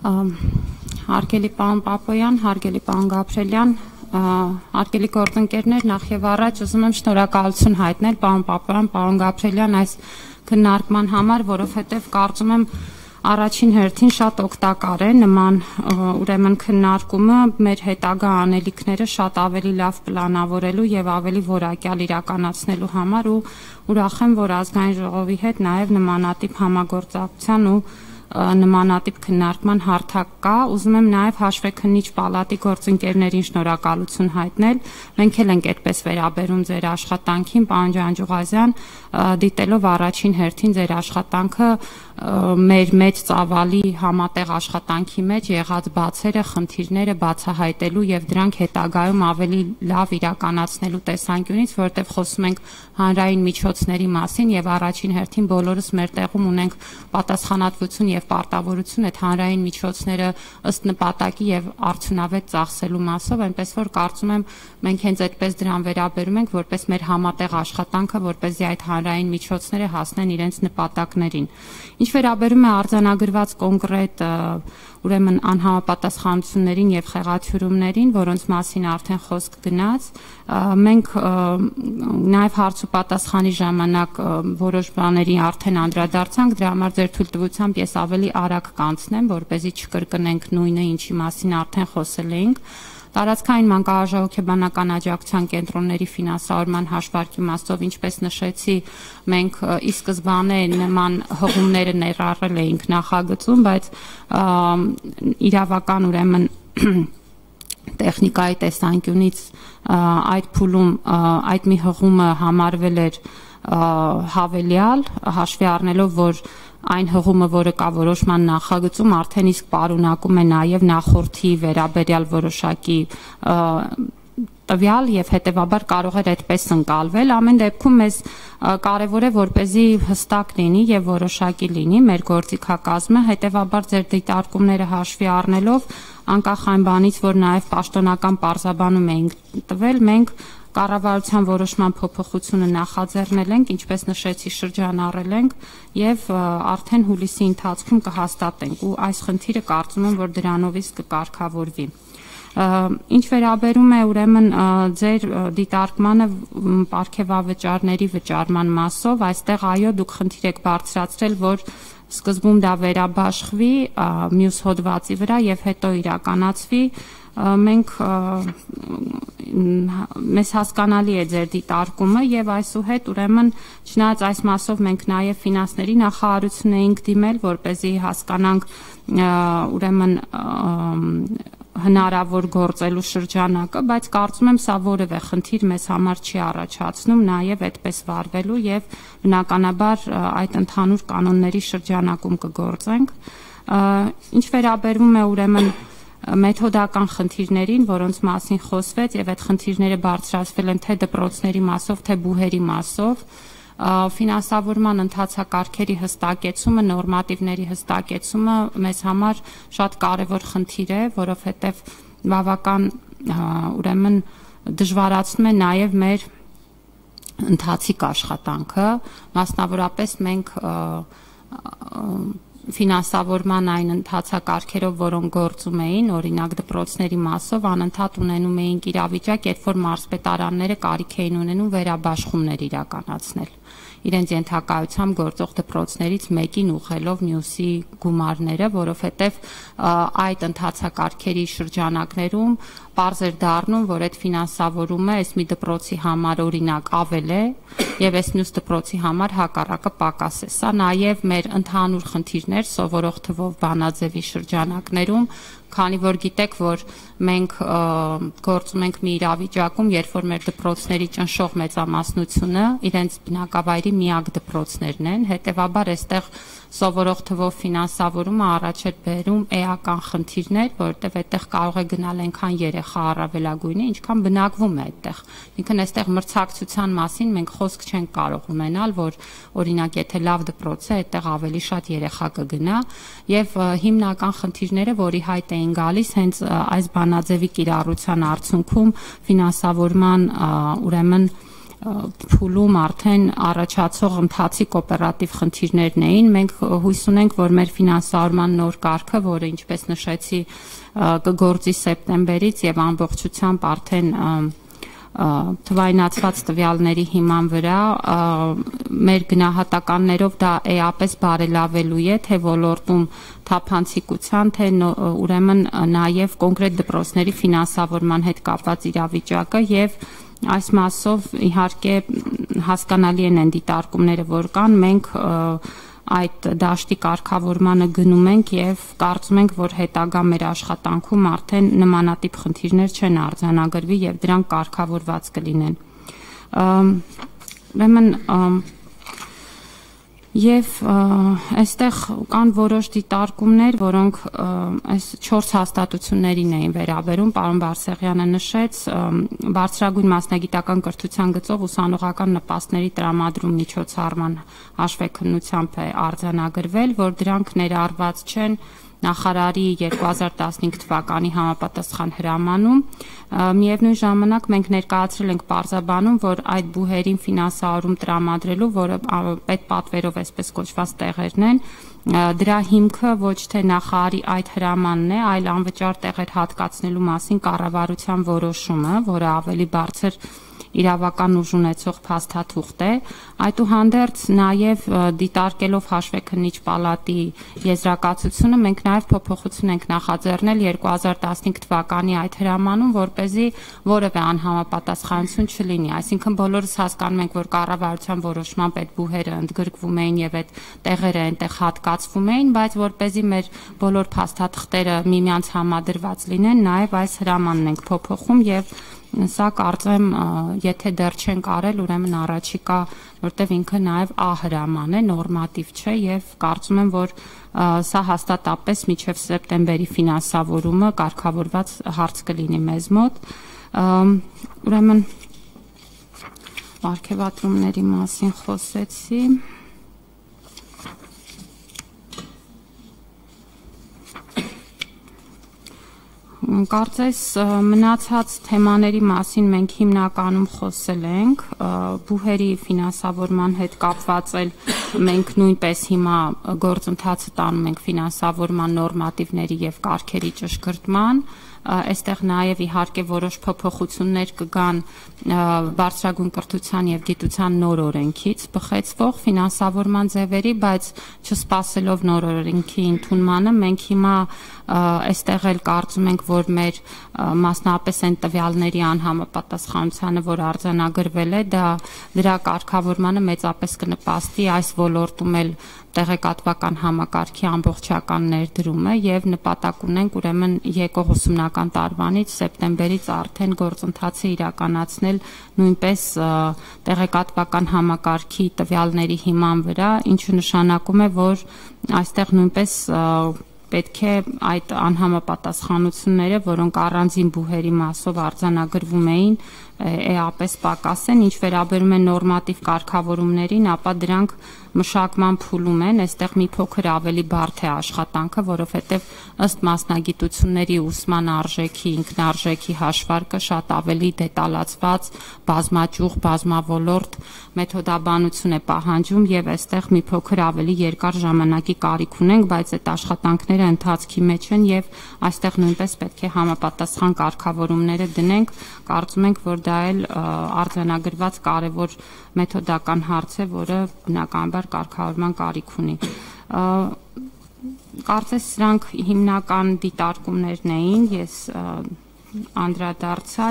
Հարգելի պարոն Պապոյան, հարգելի պարոն Գաբրելյան, հարգելի գործընկերներ, նախ եւ առաջ ուզում եմ շնորհակալություն հայտնել պարոն Պապոյան, պարոն Գաբրելյան այս քննարկման համար, որովհետեւ կարծում եմ առաջին հերթին շատ օգտակար է նման ուրեմն քննարկումը մեր հետագա անելիքները շատ ավելի լավ պլանավորելու եւ ավելի որակյալ իրականացնելու համար ու ուրախ եմ, որ ազգային ժողովի հետ նաեւ նմանատիպ համագործակցության ու նմանատիպ քննարկման հարթակ կա, ուզում եմ նաև հաշվեկնիչ պալատի գործընկերներին շնորհակալություն հայտնել։ Մենք էլ ենք այդպես վերաբերում ձեր աշխատանքին, պարոն Ջանջուղազյան, դիտելով առաջին հերթին ձեր աշխատանքը մեր մեծ ծավալի համատեղ աշխատանքի մեջ եղած բացերը, խնդիրները բացահայտելու եւ դրանք հետագայում ավելի լավ իրականացնելու տեսանկյունից, որովհետեւ խոսում ենք հանրային միջոցների մասին եւ առաջին հերթին բոլորս մեր տեղում ունենք պատասխանատվություն եւ պարտավորություն այդ հանրային միջոցները ըստ նպատակի եւ արդյունավետ ծախսելու մասով, այնպես որ կարծում եմ մենք հենց այդպես դրան վերաբերում ենք, որպես մեր համատեղ աշխատանքը, որպեսզի այդ հանրային միջոցները հասնեն իրենց նպատակներին։ Ինչ վերաբերում է արձանագրված կոնկրետ ուրեմն անհամապատասխանություններին եւ խեղաթյուրումներին, որոնց մասին արդեն խոսք գնաց, մենք նաեւ հարց ու պատասխանի ժամանակ որոշ բաների արդեն անդրադարձանք, դրա համար ձեր թույլտվությամբ ես ավելի արագ կանցնեմ, որպեսզի չկրկնենք նույնը, ինչի մասին արդեն խոսել էինք։ Տարածքային մանկահրաժողովության աջակցության կենտրոնների ֆինանսավորման հաշվարկի մասով, ինչպես նշեցի, մենք ի սկզբանե նման հղումները ներառել էինք նախագծում, բայց իրավական ուրեմն տեխնիկայի տեսանկյունից այդ փուլում այդ մի հղումը համարվել էր հավելյալ, հաշվի առնելով, որ այն հղումը, որը կա որոշման նախագծում, արդեն իսկ պարունակում է նաև նախորդի վերաբերյալ որոշակի տվյալ եւ հետեւաբար կարող էր այդպես ընկալվել։ Ամեն դեպքում մեզ կարեւոր է, որպեսզի հստակ լինի եւ որոշակի լինի մեր գործիքակազմը, հետեւաբար ձեր դիտարկումները հաշվի առնելով, անկախ այն բանից, որ նաեւ պաշտոնական պարզաբանում էինք տվել, մենք կառավարության որոշման փոփոխությունը նախաձեռնել ենք, ինչպես նշեցի, շրջանառել ենք եւ արդեն հուլիսի ընթացքում կհաստատենք ու այս խնդիրը կարծում եմ, որ դրանով իսկ կկարգավորվի։ Ինչ վերաբերում է ուրեմն ձեր դիտարկմանը պարգևավճարների վճարման մասով, այստեղ այո, դուք խնդիր եք բարձրացրել, որ սկզբում դա վերաբաշխվի մյուս հոդվածի վրա եւ հետո իրականացվի։ Մենք մեզ հասկանալի է ձեր դիտարկումը եւ այսուհետ ուրեմն չնայած այս մասով մենք նաեւ ֆինանսների նախարարություն էինք դիմել, որպեսզի հասկանանք ուրեմն հնարավոր գործելու շրջանակը, բայց կարծում եմ սա որևէ խնդիր մեզ համար չի առաջացնում նաեւ այդպես վարվելու եւ բնականաբար այդ ընդհանուր կանոնների շրջանակում կգործենք։ Ինչ վերաբերում է ուրեմն մեթոդական խնդիրներին, որոնց մասին խոսվեց եւ այդ խնդիրները բարձրացվել են թե դպրոցների մասով, թե բուհերի մասով, ֆինանսավորման ընթացակարգերի հստակեցումը, նորմատիվների հստակեցումը մեզ համար շատ կարեւոր խնդիր է, որովհետեւ բավական ուրեմն դժվարացնում է նաեւ մեր ընթացիկ աշխատանքը, մասնավորապես մենք ֆինանսավորման այն ընթացակարգերով, որոնք գործում էին, օրինակ դպրոցների մասով անընդհատ ունենում էինք իրավիճակ, երբ որ մարզպետարանները կարիք էին ունենում վերաբաշխումներ իրականացնել իրենց ենթակայությամբ գործող դպրոցներից մեկին ուղղելով մյուսի գումարները, որովհետև այդ ընթացակարգերի շրջանակներում պարզ էր դառնում, որ այդ ֆինանսավորումը այս մի դպրոցի համար օրինակ ավել է եւ այս մյուս դպրոցի համար հակառակը պակաս է։ Սա նաեւ մեր ընդհանուր խնդիրներ սովորող թվով բանաձևի շրջանակներում, քանի որ գիտեք, որ մենք գործում ենք մի իրավիճակում, երբ որ մեր դպրոցների ճնշող մեծամասնությունը իրենց բնակավայրի միակ դպրոցներն են, հետեւաբար այստեղ սովորող թվով ֆինանսավորումը առաջ է բերում էական խնդիրներ, որովհետև այդտեղ կարող է գնալ այնքան երեխա առավելագույնը, ինչքան բնակվում է այդտեղ։ Ինքն այստեղ մրցակցության մասին մենք խոսք չենք կարող ունենալ, որ օրինակ եթե լավ դպրոց է, այդտեղ ավելի շատ երեխա կգնա եւ հիմնական խնդիրները, որի հայտ էին գալիս հենց այս բանաձևի կիրառության արդյունքում ֆինանսավորման ուրեմն փուլում արդեն առաջացող ընթացիկ օպերատիվ խնդիրներն էին։ Մենք հույս ունենք, որ մեր ֆինանսավորման նոր կարգը, որը ինչպես նշեցի, կգործի սեպտեմբերից եւ ամբողջությամբ արդեն թվայնացված տվյալների հիման վրա մեր գնահատականներով դա էապես բարելավելու է թե ոլորտում թափանցիկության, թե ուրեմն նաև կոնկրետ դպրոցների ֆինանսավորման հետ կապված իրավիճակը եւ այս մասով իհարկե հասկանալի են այն դիտարկումները, որ կան, մենք այդ դաշտի կարգավորմանը գնում ենք եւ կարծում ենք, որ հետագա մեր աշխատանքում արդեն նմանատիպ խնդիրներ չեն արձանագրվի եւ դրանք կարգավորված կլինեն։ Ուրեմն Եվ այստեղ կան որոշ դիտարկումներ, որոնք այս 4 հաստատություններին էին վերաբերում, պարոն Բարսեղյանը նշեց, բարձրագույն մասնագիտական կրթության գծով ուսանողական նպաստների տրամադրում միջոցառման հաշվեկնությամբ է արձանագրվել, որ դրանք ներառված չեն նախարարի 2015 թվականի համապատասխան հրամանում։ Միևնույն ժամանակ մենք ներկայացրել ենք պարզաբանում, որ այդ բուհերին ֆինանսավորում տրամադրելու, որը պետպատվերով այսպես կոչված տեղերն են, դրա հիմքը ոչ թե նախարարի այդ հրամանն է, այլ անվճար տեղեր հատկացնելու մասին կառավարության որոշումը, որը ավելի բարձր իրավական ուժ ունեցող փաստաթուղթ է, այդուհանդերձ նաև դիտարկելով հաշվեկնիչ պալատի եզրակացությունը, մենք նաև փոփոխություն ենք նախաձեռնել 2015 թվականի այդ հրամանում, որպեսզի որևէ անհամապատասխանություն չլինի, այսինքն բոլորս հասկանում ենք, որ կառավարության որոշմամբ այդ բուհերը ընդգրկվում էին եւ այդ տեղերը այնտեղ հատկացվում էին, բայց որպեսզի մեր բոլոր փաստաթղթերը միմյանց համադրված լինեն, նաև այս հրամանն ենք փոփոխում եւ Սա կարծեմ, եթե դեռ չենք արել, ուրեմն առաջիկա, որտեվ ինքը նաև ահրաման է, նորմատիվ չէ եւ կարծում եմ, որ սա հաստատապես մինչև սեպտեմբերի ֆինանսավորումը կարգավորված հարց կլինի մեզ մոտ։ Ուրեմն պարգևատրումների մասին խոսեցի։ Կարծես մնացած թեմաների մասին մենք հիմնականում խոսել ենք, բուհերի ֆինանսավորման հետ կապված էլ մենք նույնպես հիմա գործընթացը տանում ենք ֆինանսավորման նորմատիվների եւ կարգերի ճշգրտման, այստեղ նաև իհարկե որոշ փոփոխություններ կգան բարձրագույն կրթության եւ գիտության նոր օրենքից բխեցվող ֆինանսավորման ձևերի, բայց չսպասելով նոր օրենքի ընդունմանը, մենք հիմա այստեղ էլ կարծում ենք, որ մեր մասնապես այն տվյալների անհամապատասխանությանը, որ արձանագրվել է, դրա կարգավորմանը մեծապես կնպաստի այս ոլորտում էլ տեղեկատվական համակարգի ամբողջական ներդրումը եւ նպատակ ունենք ուրեմն եկող ուսումնական տարվանից սեպտեմբերից արդեն գործընթացը իրականացնել նույնպես տեղեկատվական համակարգի տվյալների հիման վրա, ինչը նշանակում է, որ այստեղ նույնպես պետք է այդ անհամապատասխանությունները, որոնք առանձին բուհերի մասով արձանագրվում էին, էապես պակասեն, ինչ վերաբերում է նորմատիվ կարգավորումներին, ապա դրանք մշակման փուլում են, այստեղ մի փոքր ավելի բարդ է աշխատանքը, որովհետև ըստ մասնագիտությունների ուսման արժեքի, ինքնարժեքի հաշվարկը շատ ավելի դետալացված, բազմաճյուղ, բազմավոլորտ մեթոդաբանություն է պահանջում եւ այստեղ մի փոքր ավելի երկար ժամանակի կարիք ունենք, բայց այդ աշխատանքները ընթացքի մեջ են եւ այստեղ նույնպես պետք է համապատասխան կարգավորումները դնենք, կարծում ենք, որ դա էլ արձանագրված կարևոր մեթոդական հարց է, որը բնականաբար կարգավորման կարիք ունի։ Կարծես սրանք հիմնական դիտարկումներն էին, ես անդրադարձա